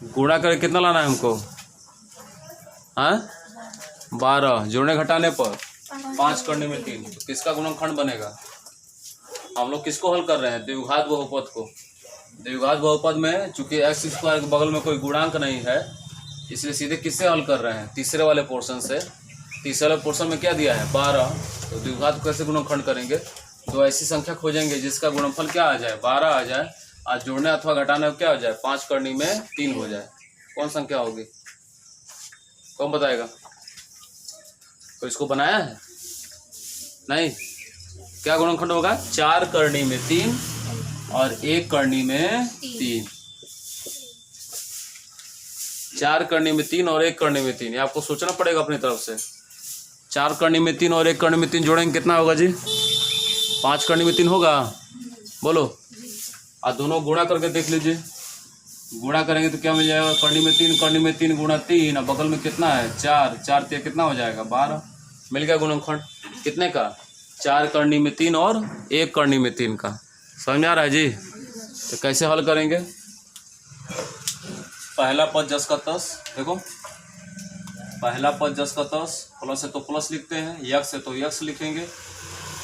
गुणा करके कितना लाना है हमको? हाँ 12, जोड़ने घटाने पर 5 करने में 3, तो किसका गुणनखंड बनेगा? हम लोग किसको हल कर रहे हैं? द्विघात बहुपद को। द्विघात बहुपद में चूंकि एक्स स्क्वायर के बगल में कोई गुणांक नहीं है, इसलिए सीधे किससे हल कर रहे हैं? तीसरे वाले पोर्शन से। तीसरे वाले पोर्शन में क्या दिया है? 12। तो द्विघात को कैसे गुणनखंड करेंगे? तो ऐसी संख्या खोजेंगे जिसका गुणनफल क्या आ जाए? 12 आ जाए, और जोड़ने अथवा घटाने में क्या हो जाए? 5 करने में 3 हो जाए। कौन संख्या होगी? कौन बताएगा? कोई इसको बनाया है? नहीं। क्या गुणनखंड होगा? 4 करनी में 3 और 1 करनी में 3। 4 करनी में 3 और 1 करनी में 3, ये आपको सोचना पड़ेगा अपनी तरफ से। 4 करनी में 3 और 1 करनी में 3 जोड़ेंगे कितना होगा जी? 5 करनी में 3 होगा? बोलो। और दोनों गुणा करके देख लीजिए। गुणा करेंगे तो क्या मिल जाएगा? करनी में 3 गुणा 3, और बगल में कितना है? 4, 4 3 कितना हो जाएगा? 12। मिल गया गुणनखंड। कितने का? 4 करनी में 3 और 1 करनी में 3 का। समझ में आ रहा है जी? तो कैसे हल करेंगे? पहला पद जस का तस, देखो पहला पद जस का तस, प्लस है तो प्लस लिखते हैं, यक्स है तो यक्स लिखेंगे।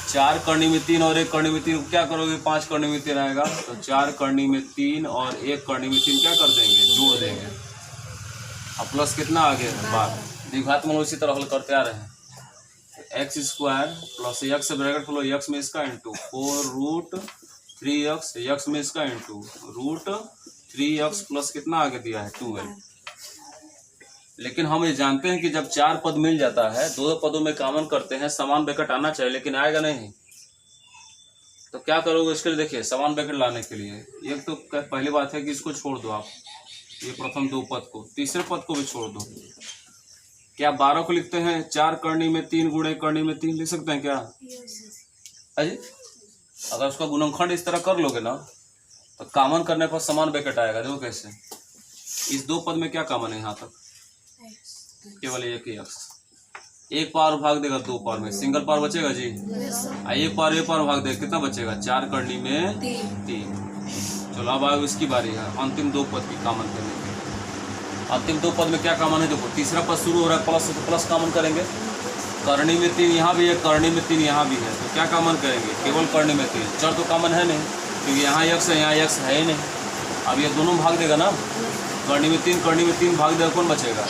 4 करनी में 3 और 1 करनी में 3 क्या करोगे? 5 करनी में 3 आएगा, तो 4 करनी में 3 और 1 करनी में 3 क्या कर देंगे? जोड़ देंगे। अब प्लस कितना आ गया? 12। द्विघात में इसी तरह हल करते आ रहे हैं। एक्स स्क्वायर प्लस यक्स से ब्रैकेट खोलो, यक्स में इसका इंटू 4√3x, यक्स में इसका इंटू √3x प्लस कितना आगे दिया है? 12। लेकिन हम ये जानते हैं कि जब 4 पद मिल जाता है, 2 पदों में कॉमन करते हैं, समान ब्रैकेट आना चाहिए, लेकिन आएगा नहीं। तो क्या करोगे इसके लिए? देखिए समान ब्रैकेट लाने के लिए एक तो पहली बात है कि इसको छोड़ दो आप, ये प्रथम 2 पद को, तीसरे पद को भी छोड़ दो। क्या 12 को लिखते हैं 4 करनी में 3 गुणे करनी में 3 लिख सकते हैं क्या? अजी अगर उसका गुणनखंड इस तरह कर लोगे ना, तो कॉमन करने पर समान ब्रैकेट आएगा। देखो कैसे, इस 2 पद में क्या कॉमन है? यहाँ तक केवल एक ही एक्स। 1 पावर भाग देगा 2 पावर में, सिंगल पावर बचेगा जी। 1 पावर भाग देगा, कितना बचेगा? 4 करनी में 3। चलो अब आगे इसकी बारी है अंतिम 2 पद की कॉमन करने की। अंतिम 2 पद में क्या कॉमन है? देखो तीसरा पद शुरू हो रहा है प्लस से, तो प्लस कॉमन करेंगे। करनी में 3 यहाँ भी है, करनी में 3 यहाँ भी है, तो क्या कॉमन करेंगे? केवल करनी में 3। चर तो कॉमन है नहीं, क्योंकि यहाँ यक्स है, यहाँ यक्स है ही नहीं। अब ये दोनों भाग देगा ना, करनी में 3 भाग देगा, कौन बचेगा?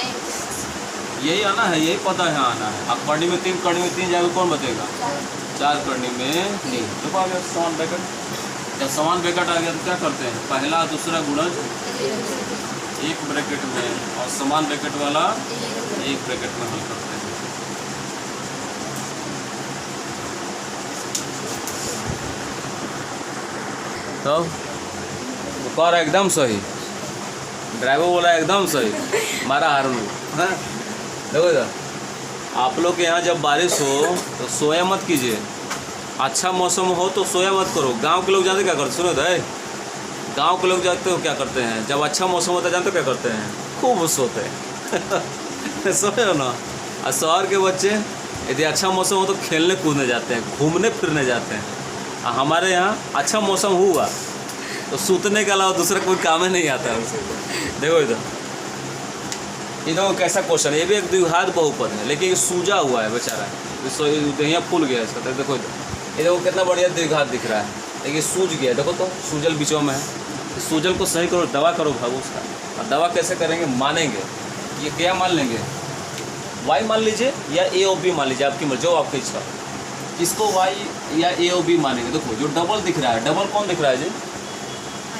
यही आना है, यही पता है आना है। अब करनी में 3 करनी में 3 जाएगा, कौन बचेगा? 4 करनी में 3। देखो आ गया समान ब्रैकेट। जब समान ब्रैकेट आ गया तो क्या करते हैं? पहला दूसरा गुणज एक ब्रैकेट में और समान ब्रैकेट वाला एक ब्रैकेट में हल करते हैं। तो कह रहा एकदम सही, ड्राइवर बोला एकदम सही, मारा हारून। हाँ देखो इधर, आप लोग के यहाँ जब बारिश हो तो सोया मत कीजिए, अच्छा मौसम हो तो सोया मत करो। गांव के लोग जानते क्या करते? सुनो भाई, गांव के लोग जानते हो क्या करते हैं? जब अच्छा मौसम होता है जानते हो क्या करते हैं? खूब सोते हैं सोए हो ना। और शहर के बच्चे यदि अच्छा मौसम हो तो खेलने कूदने जाते हैं, घूमने फिरने जाते हैं। और हमारे यहाँ अच्छा मौसम हुआ तो सूतने के अलावा दूसरा कोई काम ही नहीं आता है। देखो इधर, ये देखो कैसा क्वेश्चन है। ये भी एक द्विघात बहुपद है, लेकिन ये सूजा हुआ है बेचारा, यहाँ फूल गया इसका। देखो इधर, ये देखो कितना बढ़िया द्विघात दिख रहा है, लेकिन सूज गया। देखो तो सूजल बीचों में है। सूजल को सही करो, दवा करो भागो उसका। और दवा कैसे करेंगे? मानेंगे। ये क्या मान लेंगे? वाई मान लीजिए या ए और बी मान लीजिए, आपकी मर्जी, जो आपकी इच्छा। किसको वाई या ए और बी मानेंगे? देखो जो डबल दिख रहा है, डबल कौन दिख रहा है जी?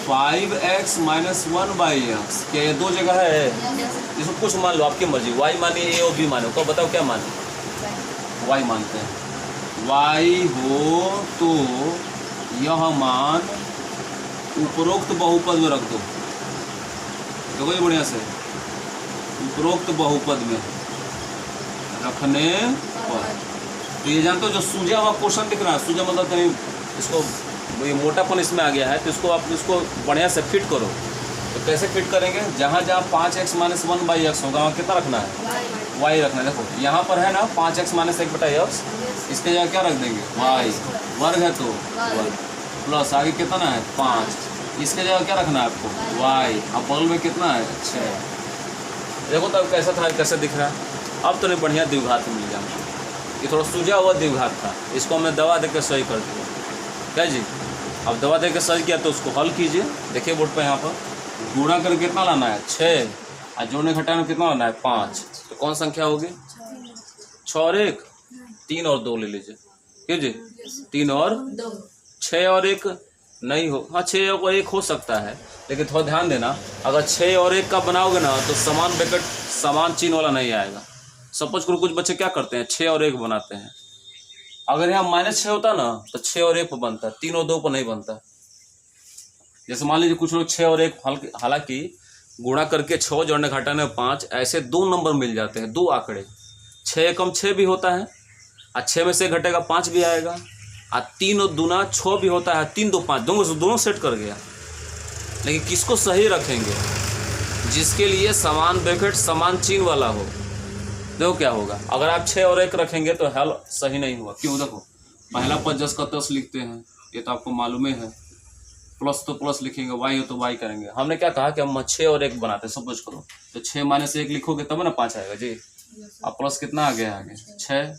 5x - 1/x। क्या ये 2 जगह है? इसको कुछ मान लो, आपकी मर्जी। वाई मानिए, ए और बी मानो, तो बताओ क्या माने? वाई मानते हैं। वाई हो तो यह मान उपरोक्त बहुपद में रख दो। देखो ये बढ़िया से, उपरोक्त बहुपद में रखने पर। तो ये जानते हो जो सूजा हुआ क्वेश्चन दिख रहा है, सूजा मतलब कहीं इसको ये मोटापन इसमें आ गया है, तो इसको आप इसको बढ़िया से फिट करो। तो कैसे फिट करेंगे? जहाँ जहाँ 5x - 1/x होगा वहाँ कितना रखना है? y रखना है। देखो यहाँ पर है ना 5x - 1/x, इसके जगह क्या रख देंगे? y। वर्ग है तो वर्ग, प्लस आगे कितना है? 5। इसके जगह क्या रखना है आपको y। अब बगल में कितना है 6। देखो तब कैसा था कैसे दिख रहा है। अब तो नहीं बढ़िया द्विघात मिल गया हमको। ये थोड़ा सूझा हुआ द्विघात था, इसको हमने दवा देकर सही कर दिया। क्या जी, अब दवा देकर सही किया तो उसको हल कीजिए। देखिए बोर्ड पे यहाँ पर गुणा करके कितना लाना है 6 और जोड़ने घटाने में कितना लाना है 5। तो कौन संख्या होगी 6 और 1, 3 और 2 ले लीजिए। क्यों जी 3 और 6 और 1 नहीं हो, हाँ 6 और 1 हो सकता है, लेकिन थोड़ा ध्यान देना अगर 6 और 1 का बनाओगे ना तो समान ब्रैकेट समान चिन्ह वाला नहीं आएगा। सपोज करो कुछ बच्चे क्या करते हैं 6 और 1 बनाते हैं, अगर यहाँ -6 होता ना तो 6 और 1 पर बनता, 3 और 2 पर नहीं बनता। जैसे मान लीजिए कुछ लोग 6 और 1 हालांकि गुणा करके 6 जोड़ने घटाने 5 ऐसे 2 नंबर मिल जाते हैं, 2 आंकड़े। 6 कम 6 भी होता है और 6 में से घटेगा 5 भी आएगा और 3 और दूना 6 भी होता है, 3 2 5 दोनों सेट कर गया। लेकिन किसको सही रखेंगे जिसके लिए समान ब्रैकेट समान चिन्ह वाला हो। देखो क्या होगा, अगर आप 6 और 1 रखेंगे तो हल सही नहीं हुआ। क्यों, देखो पहला पद जस का तस लिखते हैं, ये तो आपको मालूम है। प्लस तो प्लस लिखेंगे, वाई हो तो वाई करेंगे। हमने क्या कहा कि हम 6 और 1 बनाते हैं। सपोज करो तो 6 - 1 लिखोगे तब ना 5 आएगा जी। अब प्लस कितना आ गया आगे 6,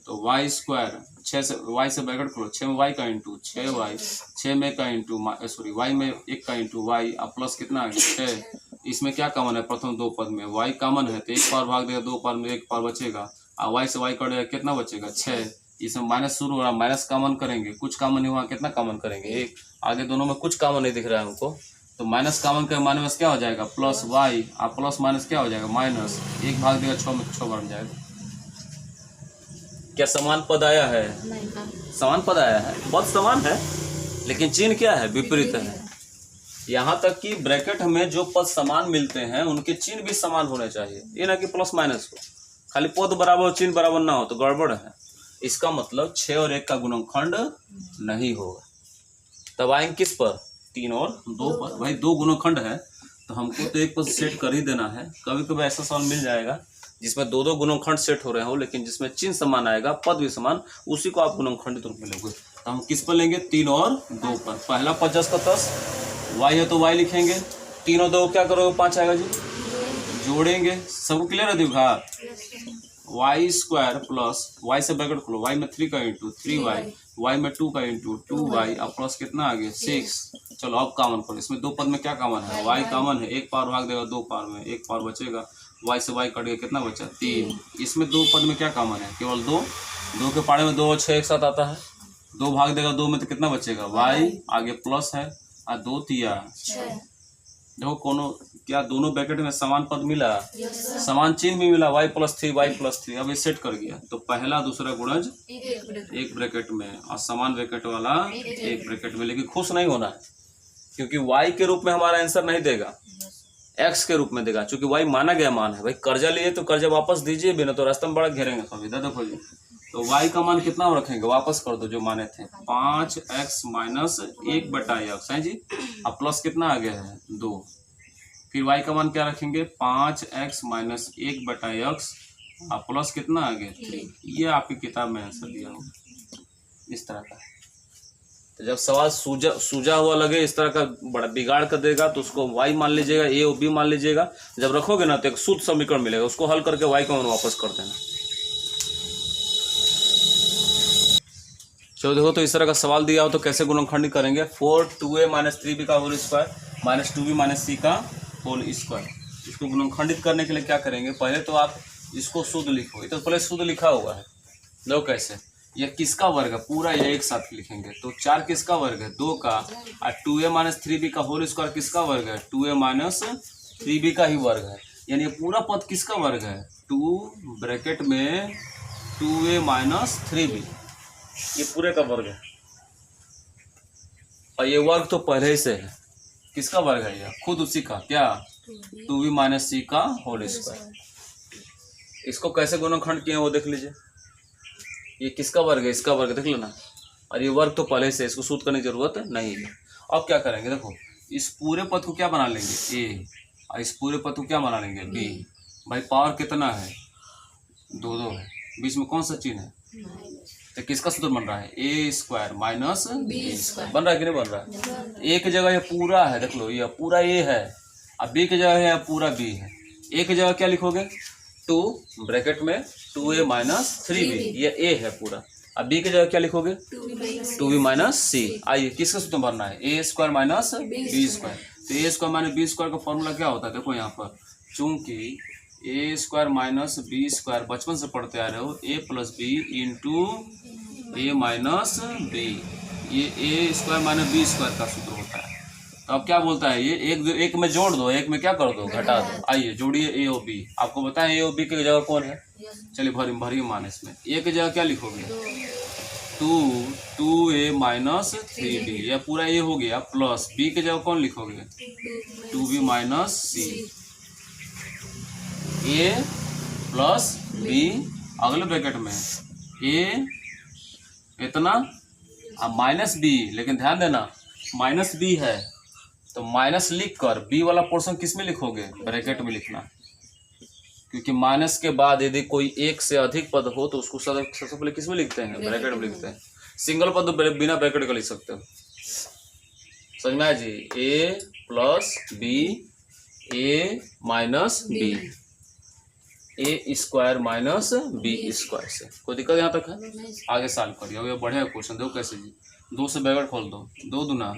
तो वाई स्क्वायर 6 से वाई से ब्रैकेट करो, 6 में वाई का इंटू 6y, 6 में का इंटू सॉरी वाई में 1 का इंटू वाई। अब प्लस कितना आ गया 6। इसमें क्या कॉमन है, प्रथम 2 पद में y कॉमन है तो 1 पावर भाग देगा 2 पावर में 1 पावर बचेगा और y से y कटेगा कितना बचेगा 6। इसमें माइनस शुरू हो रहा, माइनस कॉमन करेंगे, कुछ कॉमन नहीं हुआ कितना कॉमन करेंगे 1। आगे दोनों में कुछ कॉमन नहीं दिख रहा है हमको, तो माइनस कॉमन के माइनस क्या हो जाएगा प्लस y और प्लस माइनस क्या हो जाएगा माइनस। 1 भाग देगा 6 में 6 बन जाएगा। क्या समान पद आया है? समान पद आया है, पद समान है लेकिन चिन्ह क्या है विपरीत है। यहाँ तक कि ब्रैकेट में जो पद समान मिलते हैं उनके चिन्ह भी समान होने चाहिए, ये ना कि प्लस माइनस हो, खाली पद बराबर चिन्ह बराबर ना हो तो गड़बड़ है। इसका मतलब 6 और 1 का गुणनखंड नहीं होगा। तब आएंगे किस पर 3 और 2 पर। भाई 2 गुणनखंड है तो हमको तो एक पद सेट कर ही देना है। कभी कभी ऐसा सवाल मिल जाएगा जिसमें 2 गुणनखंड सेट हो रहे हो लेकिन जिसमें चिन्ह समान आएगा पद भी समान, उसी को आप गुणनखंडित रूप में लोगे। तो हम किस पर लेंगे 3 और 2 पर। पहला पद जस का तस, y है तो y लिखेंगे, 3 और 2 क्या करोगे 5 आएगा जी, जोड़ेंगे। सबको क्लियर है द्विघात, वाई स्क्वायर प्लस y से ब्रैकेट खोलो, y में 3 का इंटू 3y, y में 2 का इंटू 2y और प्लस कितना आ गया 6। चलो अब कॉमन करो, इसमें 2 पद में क्या कॉमन है y कॉमन है, 1 पावर भाग देगा 2 पावर में 1 पावर बचेगा, y से y कट गया कितना बचा 3। इसमें 2 पद में क्या कॉमन है केवल 2, 2 के पाड़े में 2 और 6 एक साथ आता है, 2 भाग देगा 2 में तो कितना बचेगा y, आगे प्लस है और 2 तिया 6। देखो कोनो क्या दोनों ब्रैकेट में समान पद मिला, समान चिन्ह भी मिला, y + 3 y + 3। अब ये सेट कर गया तो पहला दूसरा गुणज एक ब्रैकेट में और समान ब्रैकेट वाला एक ब्रैकेट में। लेकिन खुश नहीं होना है क्योंकि y के रूप में हमारा आंसर नहीं देगा, x के रूप में देगा। चूंकि y माना गया मान है, भाई कर्जा लिए तो कर्जा वापस दीजिए भी ना तो रास्ते में बड़ा घेरेंगे सब। इधर देखो जी, तो y का मान कितना रखेंगे वापस कर दो जो माने थे 5x - 1/x है जी। अब प्लस कितना आ गया है 2, फिर y का मान क्या रखेंगे 5x - 1/x और प्लस कितना आ गया 3। ये आपकी किताब में आंसर दिया होगा इस तरह का। तो जब सवाल सूझा हुआ लगे इस तरह का बड़ा बिगाड़ कर देगा तो उसको y मान लीजिएगा, a और b मान लीजिएगा। जब रखोगे ना तो एक शुद्ध समीकरण मिलेगा, उसको हल करके y का मान वापस कर देना। चलो देखो, तो इस तरह का सवाल दिया हो तो कैसे गुणनखंडित करेंगे। 4 2a - 3b का होल स्क्वायर - 2b - c का होल स्क्वायर। इसको गुणनखंडित करने के लिए क्या करेंगे, पहले तो आप इसको शुद्ध लिखो। ये तो पहले शुद्ध लिखा हुआ है, लो कैसे, ये किसका वर्ग है पूरा ये एक साथ लिखेंगे। तो 4 किसका वर्ग है 2 का, और 2a - 3b का होल स्क्वायर किसका वर्ग है 2a - 3b का ही वर्ग है। यानी ये पूरा पद किसका वर्ग है 2 ब्रैकेट में 2a - 3b, ये पूरे का वर्ग है। और ये वर्ग तो पहले ही से है, किसका वर्ग है ये खुद उसी का, क्या 2b - c का होल स्क्वायर। इसको कैसे गुणनखंड किए वो देख लीजिए। ये किसका वर्ग है, इसका वर्ग देख लेना। और ये वर्ग तो पहले से, इसको सूत्र करने की जरूरत नहीं है। अब क्या करेंगे, देखो इस पूरे पद को क्या बना लेंगे a और इस पूरे पद को क्या बना लेंगे b। भाई पावर कितना है 2 2 है, बीच में कौन सा चिन्ह है तो किसका सूत्र बन रहा है, ए स्क्वायर माइनस बी स्क्वायर। बन रहा है कि नहीं बन रहा है? ए की जगह ये पूरा है, देख लो ये पूरा ए है, अब बी की जगह है पूरा बी है। ए की जगह क्या लिखोगे, 2 ब्रैकेट में 2a माइनस 3b, ये ए है पूरा। अब बी की जगह क्या लिखोगे, 2b माइनस सी। आइए किसका सूत्र भरना है, ए स्क्वायर माइनस बी स्क्वायर। तो ए स्क्वायर माइनस बी स्क्वायर का फॉर्मूला क्या होता है, देखो यहाँ पर, चूंकि ए स्क्वायर माइनस बी स्क्वायर बचपन से पढ़ते आ रहे हो, ए प्लस बी इंटू ए माइनस बी, ये ए स्क्वायर माइनस बी स्क्वायर का सूत्र होता है। तो अब क्या बोलता है ये, एक में जोड़ दो, एक में क्या कर दो, घटा दो। आइए जोड़िए ए और बी। आपको बताएं ए और बी की जगह कौन है, चलिए भरिए मान इसमें। ए की जगह क्या लिखोगे, 2a माइनस 3b, यह पूरा ए हो गया, प्लस बी की जगह कौन लिखोगे, 2b माइनस सी। ए प्लस बी अगले ब्रैकेट में ए इतना अब माइनस बी, लेकिन ध्यान देना माइनस बी है तो माइनस लिख कर बी वाला पोर्शन किस में लिखोगे, ब्रैकेट में लिखना, क्योंकि माइनस के बाद यदि कोई एक से अधिक पद हो तो उसको सबसे पहले किस में लिखते हैं, ब्रैकेट में लिखते हैं। सिंगल पद तो बिना ब्रैकेट का लिख सकते हो, समझ में आया जी। ए प्लस बी, ए माइनस बी, ए स्क्वायर माइनस बी स्क्वायर से। कोई दिक्कत यहाँ तक है, आगे सॉल्व करिए। अब ये बढ़िया क्वेश्चन, देखो कैसे जी, 2 से ब्रैकेट खोल दो, 2 दूना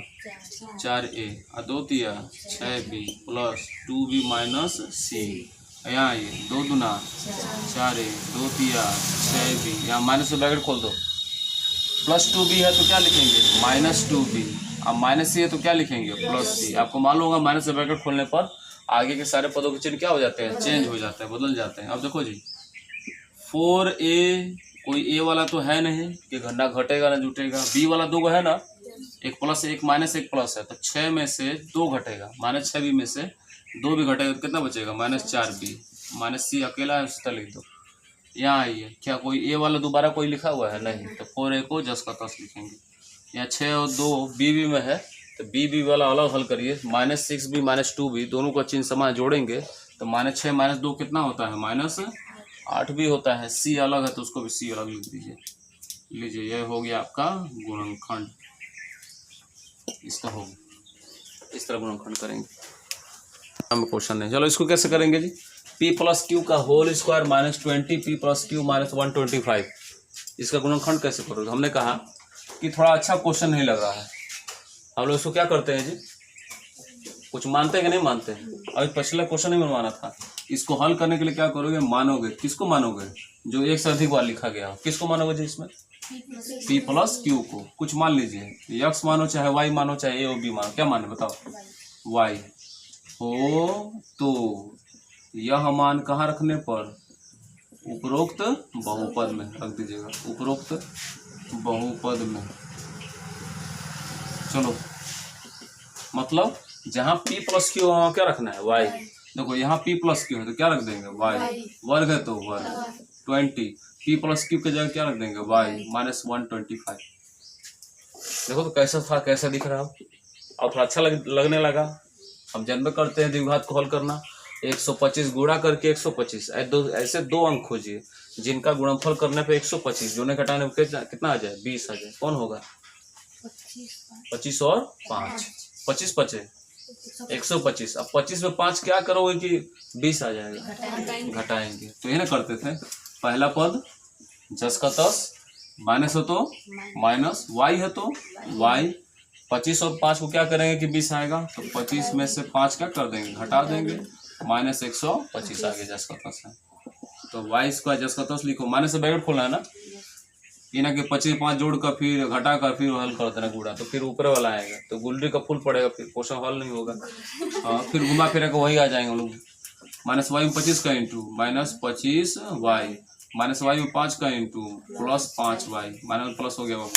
4a और 2 तिया 6b प्लस 2b माइनस सी। यहाँ आइए 2 दूना 4a, 2 तिया 6b, यहाँ माइनस से ब्रैकेट खोल दो, प्लस 2b है तो क्या लिखेंगे, माइनस 2b, अब माइनस सी है तो क्या लिखेंगे, प्लस सी। आपको मालूम होगा माइनस से ब्रैकेट खोलने पर आगे के सारे पदों के चिन्ह क्या हो जाते हैं, चेंज हो जाते हैं, बदल जाते हैं। अब देखो जी 4a, कोई ए वाला तो है नहीं कि ना घटेगा ना जुटेगा, बी वाला 2 है ना, एक प्लस एक माइनस एक प्लस है, तो 6 में से 2 घटेगा, माइनस 6b में से 2 भी घटेगा तो कितना बचेगा, माइनस 4b, माइनस सी अकेला है उसका लिख दो। यहाँ आइए, क्या कोई ए वाला दोबारा कोई लिखा हुआ है, नहीं, तो 4a को जस का तस लिखेंगे। यहाँ 6 और 2 बी में है तो बी वाला अलग हल करिए, माइनस 6b माइनस 2b दोनों का चिन्ह समान जोड़ेंगे तो माइनस 6 माइनस 2 कितना होता है, माइनस 8 भी होता है। सी अलग है तो उसको भी सी अलग लिख दीजिए। लीजिए यह हो गया आपका गुणनखंड, इसका हो गया, इस तरह गुणनखंड करेंगे। हम क्वेश्चन है, चलो इसको कैसे करेंगे जी, p प्लस क्यू का whole square minus 20 p plus Q minus 125, इसका गुणनखंड कैसे करोगे। हमने कहा कि थोड़ा अच्छा क्वेश्चन नहीं लग रहा है, हम लोग इसको क्या करते हैं जी, कुछ मानते हैं कि नहीं मानते हैं, अभी पिछला क्वेश्चन ही बनवाना था। इसको हल करने के लिए क्या करोगे, मानोगे, किसको मानोगे, जो एक से अधिक बार लिखा गया हो, किसको मानोगे जी, इसमें p प्लस क्यू को। कुछ मान लीजिए, x मानो चाहे y मानो चाहे a और b मानो, क्या माने बताओ, y हो तो यह मान कहाँ रखने पर, उपरोक्त बहुपद में रख दीजिएगा, उपरोक्त बहुपद में। चलो मतलब जहाँ p प्लस क्यू वहाँ क्या रखना है, y। देखो यहाँ p प्लस क्यू है तो क्या रख देंगे, y, वर्ग है तो वर्ग 20, p प्लस क्यू के जगह क्या रख देंगे, y माइनस 125। देखो तो कैसा था, कैसा दिख रहा है, और थोड़ा अच्छा लगने लगा। हम जन्म करते हैं द्विघात को हल करना, 125 गुणा करके 125, ऐसे 2 अंक खोजिए जिनका गुणनफल करने पे 125 जोड़ने घटाने पे कितना आ जाए, 20 आ जाए। कौन होगा, 25 और 5, 25 पचे 125। अब 25 में 5 क्या करोगे कि 20 आ जाएगा, घटाएंगे। तो ये ना करते थे, पहला पद जस का तस, माइनस हो तो माइनस, y है तो y, 25 और 5 को क्या करेंगे कि 20 आएगा, तो 25 में से 5 क्या कर देंगे, घटा देंगे, माइनस 125 आगे जस का तस है। तो y स्क्वायर जस का तस लिखो, माइनस से ब्रैकेट खोलना है ना, ये ना कि 25 5 जोड़ कर फिर घटा कर फिर हल कर देना गुणा, तो फिर ऊपर वाला आएगा तो गुल्डी का फुल पड़ेगा, फिर क्वेश्चन हल नहीं होगा। हाँ फिर घुमा फिरा के वही आ जाएंगे हम लोग, माइनस वाई में 25 का into minus 25 Y, minus Y में 5 का into plus 5 Y, minus plus हो गया बाबू,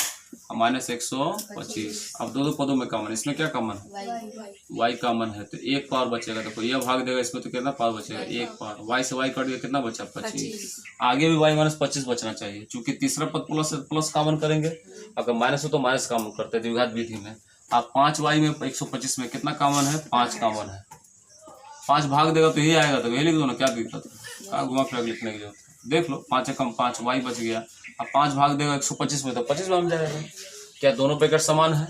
माइनस 125। अब दो पदों में कॉमन, इसमें क्या कॉमन है, y कॉमन है तो 1 पावर बचेगा। देखो ये भाग देगा इसमें तो कितना पावर बचेगा, 1 पावर, y से y कट गया कितना बचा, 25। आगे भी y माइनस 25 बचना चाहिए, क्योंकि तीसरा पद प्लस कॉमन करेंगे, अगर माइनस हो तो माइनस कॉमन करते हैं द्विघात विधि में। अब 5y में 125 में कितना कॉमन है, 5 कॉमन है, 5 भाग देगा तो यही आएगा, तो यही लिख दो ना, क्या दिक्कत है, घुमा फिरा लिखने की जरूरत है। देख लो, 5 कम 5 y बच गया। अब 5 भाग देगा 125 में तो 25 बन जाएगा। क्या दोनों ब्रैकेट समान है?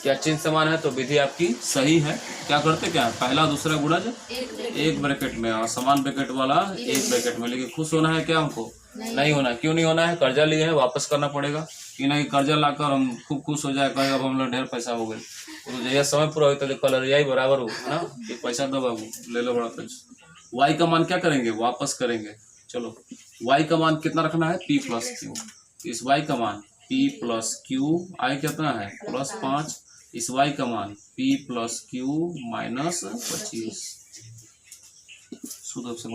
क्या चिन्ह समान है? तो विधि आपकी सही है। क्या करते क्या है, पहला दूसरा गुणज एक ब्रैकेट में और समान ब्रैकेट वाला एक ब्रैकेट में। लेकिन खुश होना है क्या हमको? नहीं होना। क्यों नहीं होना है? कर्जा लिए हैं, वापस करना पड़ेगा। कि नहीं कर्जा लाकर हम खूब खुश हो जाए, कहें अब हम लोग ढेर पैसा हो गए, तो यह समय पूरा हो तो कलर यही बराबर हो है ना, कि पैसा दो बाबू ले लो बड़ा पैसा। वाई का मान क्या करेंगे? वापस करेंगे। चलो वाई का मान कितना रखना है? p plus Q. इस वाई का मान p प्लस क्यू, आई कितना है +5। इस वाई का मान p प्लस क्यू माइनस 25। शुद्ध से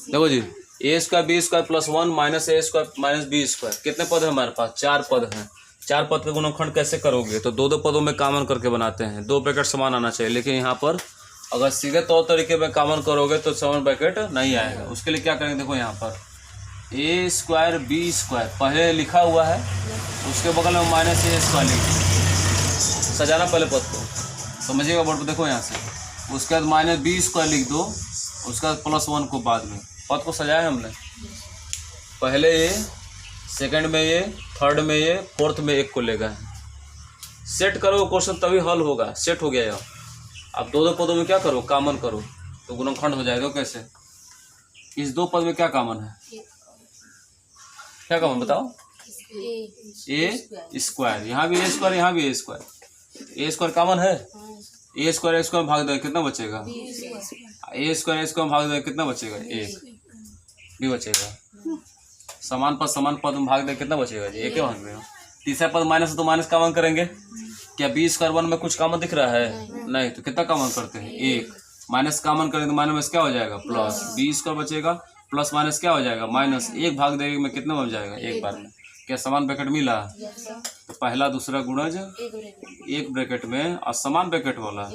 देखो जी, A square B square plus 1 minus A square minus B square, कितने पद है हमारे पास? 4 पद हैं। 4 पद का गुणनखंड कैसे करोगे? तो दो पदों में कॉमन करके बनाते हैं। 2 ब्रैकेट समान आना चाहिए, लेकिन यहाँ पर अगर सीधे तौर तरीके में कॉमन करोगे तो समान ब्रैकेट नहीं आएगा। उसके लिए क्या करेंगे? देखो यहाँ पर ए स्क्वायर बी स्क्वायर पहले लिखा हुआ है, उसके बगल में माइनस ए स्क्वायर लिख सजाना पहले पद को, समझिएगा बोर्ड पर। देखो यहाँ से उसके बाद माइनस बी स्क्वायर लिख दो, उसका +1 को बाद में। पद को सजाया हमने, पहले ये, सेकंड में ये, थर्ड में ये, फोर्थ में एक को लेगा। सेट करो क्वेश्चन तभी हल होगा। सेट हो गया यार। अब दो पदों में क्या करो? कॉमन करो तो गुणनखंड हो जाएगा। कैसे? इस 2 पद में क्या कॉमन है? क्या कॉमन बताओ? ए स्क्वायर। यहाँ भी ए स्क्वायर, यहाँ भी ए स्क्वायर। ए स्क्वायर कॉमन है। ए स्क्वायर भाग दे कितना बचेगा? ए स्क्वायर भाग दे कितना बचेगा? 1 भी बचेगा। समान पद में भाग दे कितना बचेगा जी? 1 भाग देगा। तीसरा पद माइनस, तो माइनस कॉमन करेंगे। क्या बी स्क्वायर 1 में कुछ कॉमन दिख रहा है? नहीं। तो कितना कॉमन करते हैं? 1। माइनस कॉमन करेंगे तो माइनस क्या हो जाएगा? प्लस। बी स्क्वायर बचेगा, प्लस माइनस क्या हो जाएगा? माइनस। 1 भाग देंगे में कितना बन जाएगा? एक बार में। क्या समान ब्रैकेट मिला? तो पहला दूसरा गुणज एक ब्रैकेट में और समान ब्रैकेट वाला।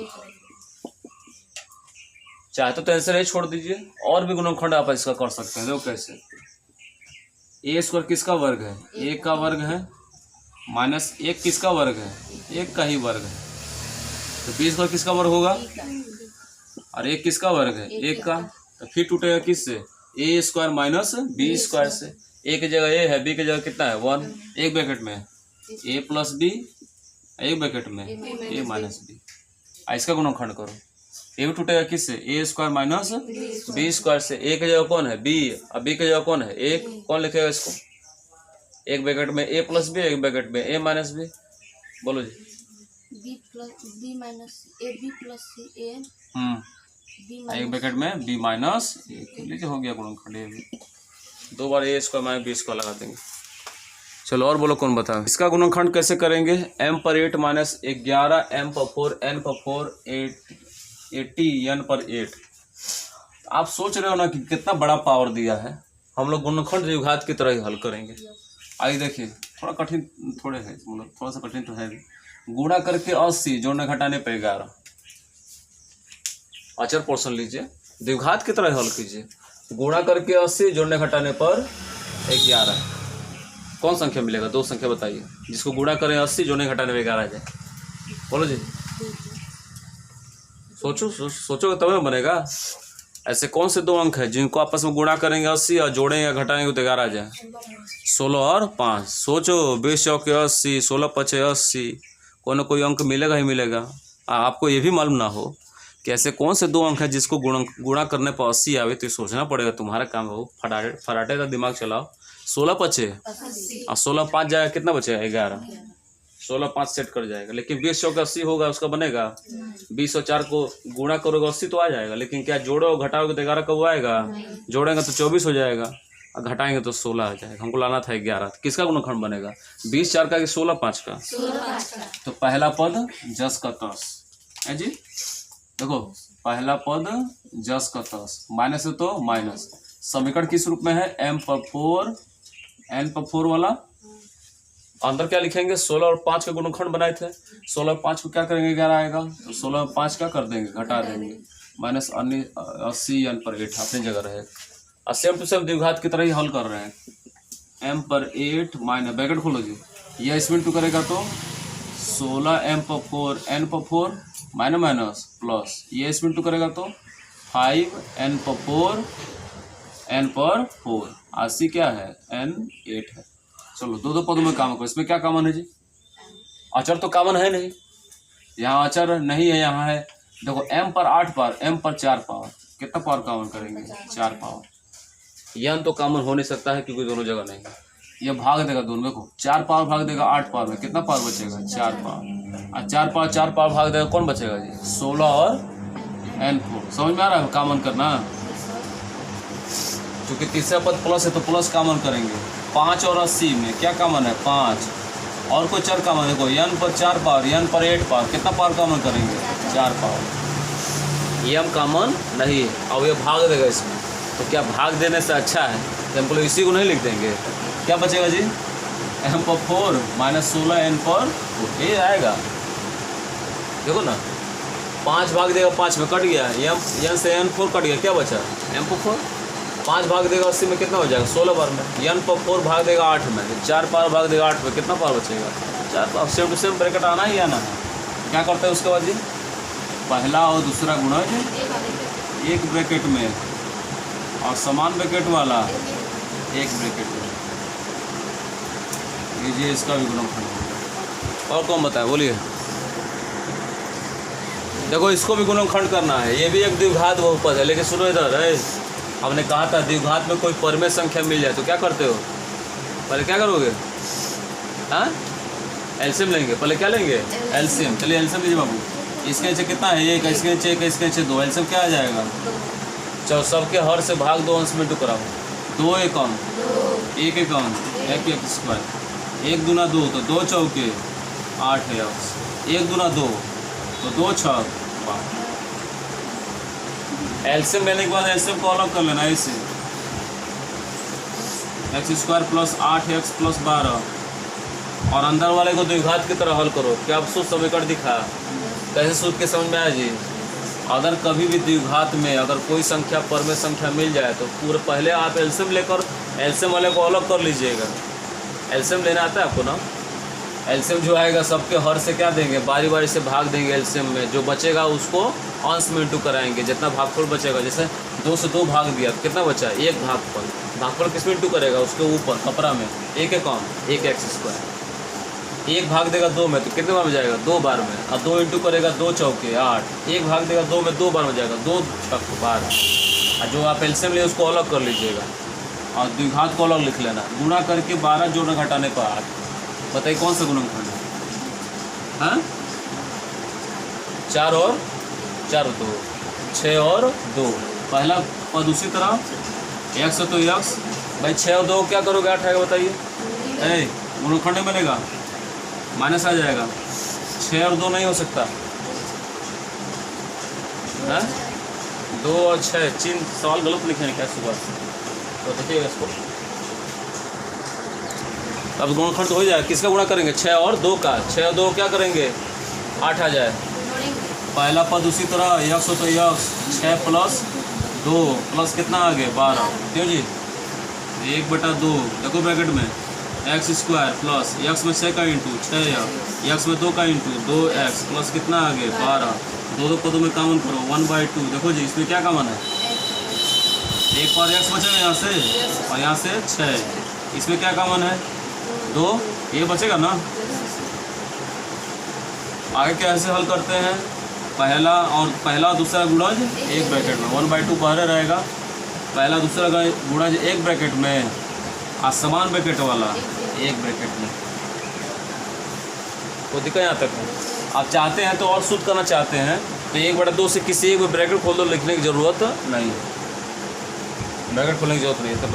चाहे तो आंसर छोड़ दीजिए, और भी गुणनखंड आप इसका कर सकते हैं। देखो कैसे। ए स्क्वायर किसका वर्ग है? 1 का वर्ग है, माइनस 1 किसका वर्ग है? 1 का ही वर्ग है। तो बी स्क्वायर किसका वर्ग होगा? और 1 किसका वर्ग है? 1 का। तो फिर टूटेगा किससे? ए स्क्वायर माइनस बी स्क्वायर से। ए की जगह ए है, बी की जगह कितना है? 1। एक ब्रैकेट में ए प्लस बी, एक ब्रैकेट में ए माइनस बी। इसका गुणनखंड करो। ए भी टूटेगा किससे? ए स्क्वायर माइनस बी स्क्वायर से। ए की जगह कौन है? बी, और बी की जगह कौन है? 1। कौन लिखेगा इसको? एक ब्रैकेट में ए प्लस बी, एक ब्रैकेट में ए माइनस बी। बोलो जी। B minus A B plus C A. एक ब्रैकेट में बी माइनस लीजिए, हो गया गुणनखंड। 2 बार A square minus B square लगा देंगे। चलो और बोलो, कौन बताओ इसका गुणनखंड कैसे करेंगे? m पर 8 माइनस 11, m पर 4, n पर 4, 80, n पर 8। आप सोच रहे हो ना कि कितना बड़ा पावर दिया है। हम लोग गुणनखंड द्विघात की तरह ही हल करेंगे। आइए देखिए, थोड़ा कठिन थोड़े है, मतलब थोड़ा सा कठिन तो है। गुणा करके 80, जोड़ने घटाने पर 11। अचर पोर्शन लीजिए, द्विघात की तरह हल कीजिए। गुणा करके 80, जोड़ने घटाने पर 11। कौन संख्या मिलेगा? 2 संख्या बताइए जिसको गुणा करें 80, जोड़ने घटाने में 11 आ जाए। बोलो जी। सोचोगे तब में बनेगा। ऐसे कौन से 2 अंक है जिनको आपस में गुणा करेंगे 80 और जोड़ेंगे या घटाएंगे तो 11 आ जाए? 16 और 5। सोचो, 20 चौके 80, 16 पचे 80, कोई ना कोई अंक मिलेगा ही मिलेगा। आपको ये भी मालूम ना हो कि ऐसे कौन से 2 अंक है जिसको गुणा करने पर 80 आवे, तो सोचना पड़ेगा। तुम्हारा काम है वो, फटाटे का दिमाग चलाओ। 16 पचे और 16 5 जाएगा, कितना बचेगा? 11। 16 5 सेट कर जाएगा। लेकिन 20 चौके 80 होगा, उसका बनेगा। 20 और 4 को गुणा करोगे 80 तो आ जाएगा, लेकिन क्या जोड़ो घटाओगे तो 11 कब आएगा? जोड़ेंगे तो 24 हो जाएगा, और घटाएंगे तो 16 आ जाएगा। हमको लाना था 11। किसका गुणनखंड बनेगा? 20 4 का कि 16 5 का? तो पहला पद जस का तस है जी। देखो, पहला पद जस का तस, माइनस है तो माइनस। समीकरण किस रूप में है? m पर 4, n पर 4 वाला। अंदर क्या लिखेंगे? 16 और 5 के गुणनखंड बनाए थे। 16 और 5 को क्या करेंगे? 11 आएगा। तो 16 और 5 क्या कर देंगे? घटा देंगे। माइनस 80 n पर 8 अपनी जगह रहे। और सेम टू सेम द्विघात की तरह ही हल कर रहे हैं। m पर 8 माइनस, ब्रैकेट खोलो जी, यह इसमें टू करेगा तो 16 m पर 4, n पर 4 माइनस माइनस प्लस, ये इसमें टू करेगा तो 5 n पर 4 n पर 4 80 क्या है n 8 है। चलो दो दो पदों में काम करो। इसमें क्या कॉमन है जी? अचर तो कॉमन है नहीं, यहाँ अचर नहीं है, यहाँ है। देखो m पर 8 पावर, m पर 4 पावर, कितना पावर कॉमन करेंगे? 4 पावर। यह तो कॉमन हो नहीं सकता है क्योंकि दोनों जगह नहीं है। ये भाग देगा दोनों में को, 4 पावर भाग देगा 8 पावर में, कितना पावर बचेगा? 4 पावर। और 4 पावर भाग देगा, कौन बचेगा जी? 16 और n4। समझ में आ रहा है कॉमन करना? क्योंकि तीसरा पद प्लस है तो प्लस कॉमन करेंगे। 5 और 80 में क्या कॉमन है? 5। और कोई चर कॉमन है? देखो n पर 4 पावर, n पर 8 पावर, कितना पावर कॉमन करेंगे? 4 पावर। ये हम कॉमन नहीं है। अब ये भाग देगा इसमें, तो क्या भाग देने से अच्छा है कि हम लोग इसी को नहीं लिख देंगे? क्या बचेगा जी? m पर 4 माइनस 16 n पर 4, ये आएगा। देखो ना, 5 भाग देगा 5 में, कट गया n से n4 कट गया, क्या बचा? m पर 4। 5 भाग देगा 80 में, कितना हो जाएगा? 16 बार में। n पर 4 भाग देगा 8 में, 4 पावर भाग देगा 8 में, कितना पावर बचेगा? 4 power. Same to same bracket आना ही आना है। क्या करते हैं उसके बाद जी? पहला और दूसरा गुणा है एक ब्रैकेट में, और समान ब्रैकेट वाला एक ब्रैकेट में। लीजिए इसका भी गुणनखंड। और कौन बताए? बोलिए। देखो इसको भी गुणनखंड करना है। ये भी एक द्विघात बहुपद है, लेकिन सुनो इधर है, हमने कहा था द्विघात में कोई परिमेय संख्या मिल जाए तो क्या करते हो? पहले क्या करोगे? हाँ, एलसीएम लेंगे। पहले क्या लेंगे? एलसीएम। चलिए एलसीएम लीजिए बाबू। इसके नीचे कितना है? 1, इसके नीचे 1, इसके नीचे 2। एलसीएम क्या आ जाएगा? चलो सबके हर से भाग 2 अंश में टू कराओ। 2 एकम 1 एकम 1 स्क्वायर, 1 दूना 2 तो 2 चौके 8 है। 1 दूना 2 तो 2 6 5। एलसीएम लेने के बाद एलसीएम को अलग कर लेना ऐसे, x square plus 8x plus 12, और अंदर वाले को द्विघात की तरह हल करो। क्या आप सूत्र समीकरण दिखा? कैसे सूत्र के समझ में आया जी? अगर कभी भी द्विघात में अगर कोई संख्या परिमेय संख्या मिल जाए तो पूरे पहले आप एलसीएम लेकर एलसीएम वाले को अलग कर लीजिएगा। एलसीएम लेना आता है आपको ना? एलसीएम जो आएगा सबके हर से क्या देंगे? बारी बारी से भाग देंगे एलसीएम में, जो बचेगा उसको अंश में इंटू कराएंगे। जितना भागफल बचेगा, जैसे 2 से 2 भाग दिया तो कितना बचा? 1 भागफल। भागफल किस में इंटू करेगा? उसके ऊपर कपड़ा में 1 एकम 1 एक्स स्क्वायर। 1 भाग देगा 2 में तो कितने बार में जाएगा? 2 बार में। और 2 इंटू करेगा 2 चौके 8। 1 भाग देगा 2 में 2 बार में जाएगा, 2 छक 12। और जो आप एलसीएम लिए उसको अलग कर लीजिएगा और द्विघात को अलग लिख लेना। गुणा करके 12 जोड़ना घटाने पर 8। बताइए कौन सा गुणनखंड है? हाँ, 4 और 4 2, 6 और 2। पहला पद उसी तरह x तो x। भाई 6 और 2 क्या करोगे? 8 आएगा। बताइए गुणनखंड में बनेगा, माइनस आ जाएगा। 6 और 2 नहीं हो सकता है? 2 और 6 चिन्ह सवाल गलत लिखे हैं क्या सुबह? तो देखिएगा इसको। अब गुणनखंड तो हो जाएगा। किसका गुणा करेंगे? 6 और 2 का। 6 और 2 क्या करेंगे? 8 आ जाए। पहला पद उसी तरह x तो x, 6 प्लस 2 प्लस कितना आगे? 12। क्यों जी? 1/2। देखो ब्रैकेट में एक्स स्क्वायर प्लस x में 6 का इंटू 6 x में 2 का इंटू 2x प्लस कितना आगे? 12। दो पदों में कॉमन करो 1/2। देखो जी इसमें क्या कॉमन है? एक पर x बचेगा यहाँ से, और यहाँ से 6। इसमें क्या कॉमन है? 2। ये बचेगा ना। आगे कैसे हल करते हैं? पहला दूसरा गुणज एक ब्रैकेट में, 1/2 बाहर रहेगा। पहला दूसरा गुणज एक ब्रैकेट में, और समान ब्रैकेट वाला एक ब्रैकेट में। तो दिक्कत यहाँ तक है। आप चाहते हैं तो और शुद्ध करना चाहते हैं तो 1/2 से किसी एक ब्रैकेट खोल दो, लिखने की ज़रूरत नहीं है। ब्रैकेट खोलने की जरूरत नहीं है। तब